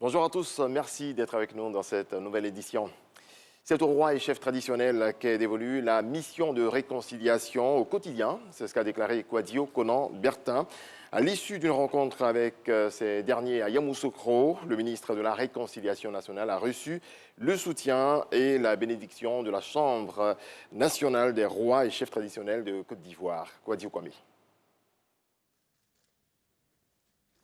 Bonjour à tous, merci d'être avec nous dans cette nouvelle édition. C'est au roi et chef traditionnel qu'est dévolue la mission de réconciliation au quotidien. C'est ce qu'a déclaré Kouadio Konan Bertin. À l'issue d'une rencontre avec ces derniers à Yamoussoukro, le ministre de la Réconciliation nationale a reçu le soutien et la bénédiction de la Chambre nationale des rois et chefs traditionnels de Côte d'Ivoire. Kouadio Kwame.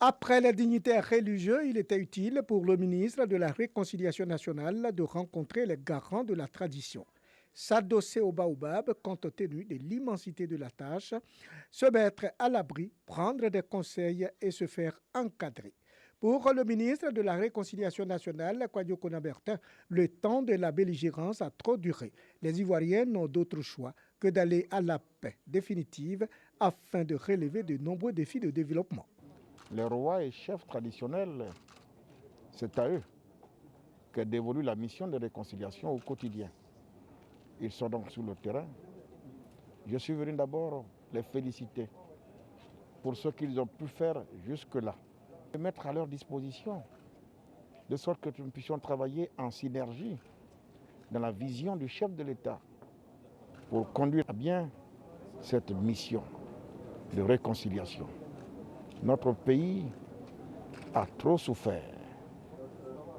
Après les dignitaires religieux, il était utile pour le ministre de la Réconciliation nationale de rencontrer les garants de la tradition, s'adosser au baobab compte tenu de l'immensité de la tâche, se mettre à l'abri, prendre des conseils et se faire encadrer. Pour le ministre de la Réconciliation nationale, Kouadio Konan Bertin, le temps de la belligérance a trop duré. Les Ivoiriens n'ont d'autre choix que d'aller à la paix définitive afin de relever de nombreux défis de développement. Les rois et chefs traditionnels, c'est à eux qu'est dévolue la mission de réconciliation au quotidien. Ils sont donc sur le terrain. Je suis venu d'abord les féliciter pour ce qu'ils ont pu faire jusque-là. Et mettre à leur disposition, de sorte que nous puissions travailler en synergie dans la vision du chef de l'État pour conduire à bien cette mission de réconciliation. Notre pays a trop souffert.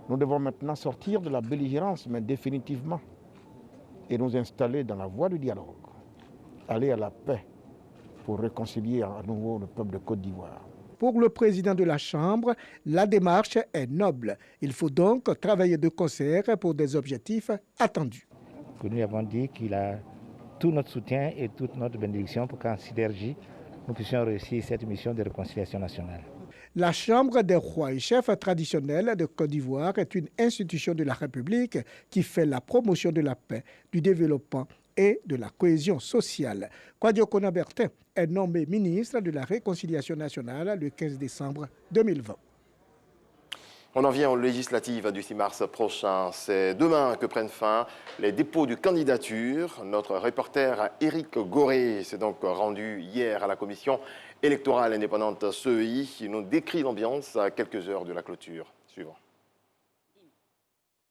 Nous devons maintenant sortir de la belligérance, mais définitivement, et nous installer dans la voie du dialogue, aller à la paix pour réconcilier à nouveau le peuple de Côte d'Ivoire. Pour le président de la Chambre, la démarche est noble. Il faut donc travailler de concert pour des objectifs attendus. Nous lui avons dit qu'il a tout notre soutien et toute notre bénédiction pour qu'en synergie, nous puissions réussir cette mission de réconciliation nationale. La Chambre des rois et chefs traditionnels de Côte d'Ivoire est une institution de la République qui fait la promotion de la paix, du développement et de la cohésion sociale. Kouadio Konan Bertin est nommé ministre de la Réconciliation nationale le 15 décembre 2020. On en vient aux législatives du 6 mars prochain. C'est demain que prennent fin les dépôts de candidature. Notre reporter Éric Goré s'est donc rendu hier à la commission électorale indépendante CEI. Il nous décrit l'ambiance à quelques heures de la clôture. Suivant.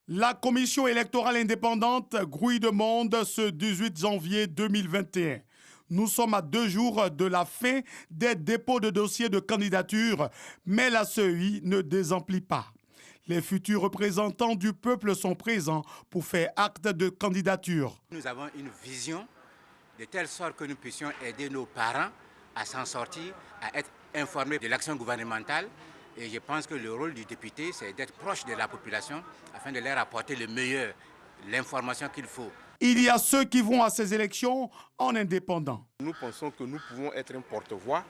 La commission électorale indépendante grouille de monde ce 18 janvier 2021. Nous sommes à 2 jours de la fin des dépôts de dossiers de candidature, mais la CEI ne désemplit pas. Les futurs représentants du peuple sont présents pour faire acte de candidature. Nous avons une vision de telle sorte que nous puissions aider nos parents à s'en sortir, à être informés de l'action gouvernementale. Et je pense que le rôle du député, c'est d'être proche de la population afin de leur apporter le meilleur, l'information qu'il faut. Il y a ceux qui vont à ces élections en indépendant. Nous pensons que nous pouvons être un porte-voix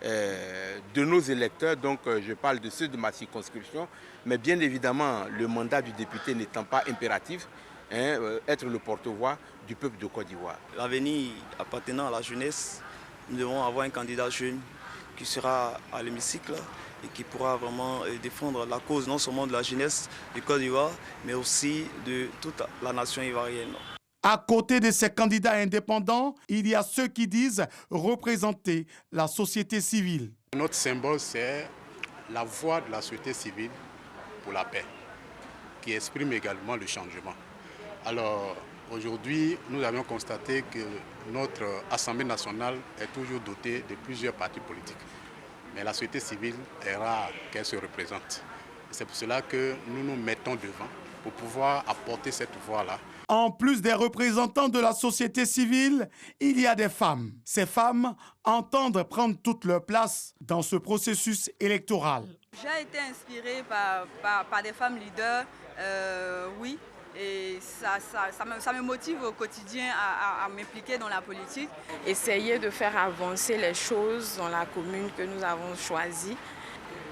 de nos électeurs, donc je parle de ceux de ma circonscription, mais bien évidemment, le mandat du député n'étant pas impératif, être le porte-voix du peuple de Côte d'Ivoire. L'avenir appartenant à la jeunesse, nous devons avoir un candidat jeune qui sera à l'hémicycle et qui pourra vraiment défendre la cause non seulement de la jeunesse de Côte d'Ivoire, mais aussi de toute la nation ivoirienne. À côté de ces candidats indépendants, il y a ceux qui disent représenter la société civile. Notre symbole, c'est la voix de la société civile pour la paix, qui exprime également le changement. Alors, aujourd'hui, nous avons constaté que notre Assemblée nationale est toujours dotée de plusieurs partis politiques. Mais la société civile est rare qu'elle se représente. C'est pour cela que nous nous mettons devant pour pouvoir apporter cette voix-là. En plus des représentants de la société civile, il y a des femmes. Ces femmes entendent prendre toute leur place dans ce processus électoral. J'ai été inspirée par des femmes leaders, oui, et ça me motive au quotidien à m'impliquer dans la politique. Essayer de faire avancer les choses dans la commune que nous avons choisie.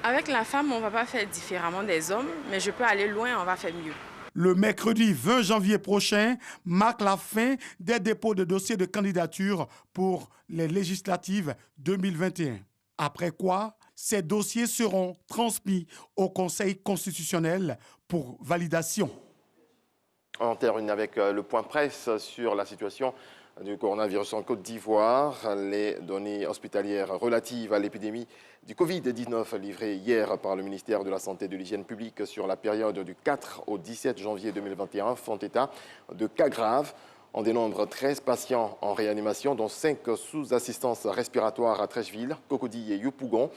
Avec la femme, on ne va pas faire différemment des hommes, mais je peux aller loin, on va faire mieux. Le mercredi 20 janvier prochain marque la fin des dépôts de dossiers de candidature pour les législatives 2021. Après quoi, ces dossiers seront transmis au Conseil constitutionnel pour validation. On termine avec le point presse sur la situation du coronavirus en Côte d'Ivoire. Les données hospitalières relatives à l'épidémie du Covid-19 livrées hier par le ministère de la Santé et de l'Hygiène publique sur la période du 4 au 17 janvier 2021 font état de cas graves. On dénombre 13 patients en réanimation, dont 5 sous assistance respiratoire à Trècheville, Cocody et Yopougon,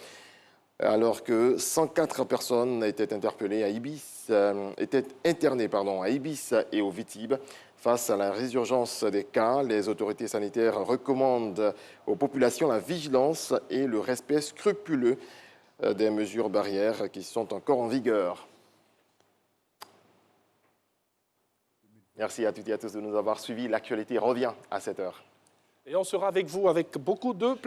alors que 104 personnes étaient interpellées à Ibis, étaient internées à Ibis et au Vitib. Face à la résurgence des cas, les autorités sanitaires recommandent aux populations la vigilance et le respect scrupuleux des mesures barrières qui sont encore en vigueur. Merci à toutes et à tous de nous avoir suivis. L'actualité revient à 7 h. Et on sera avec vous avec beaucoup de plaisir.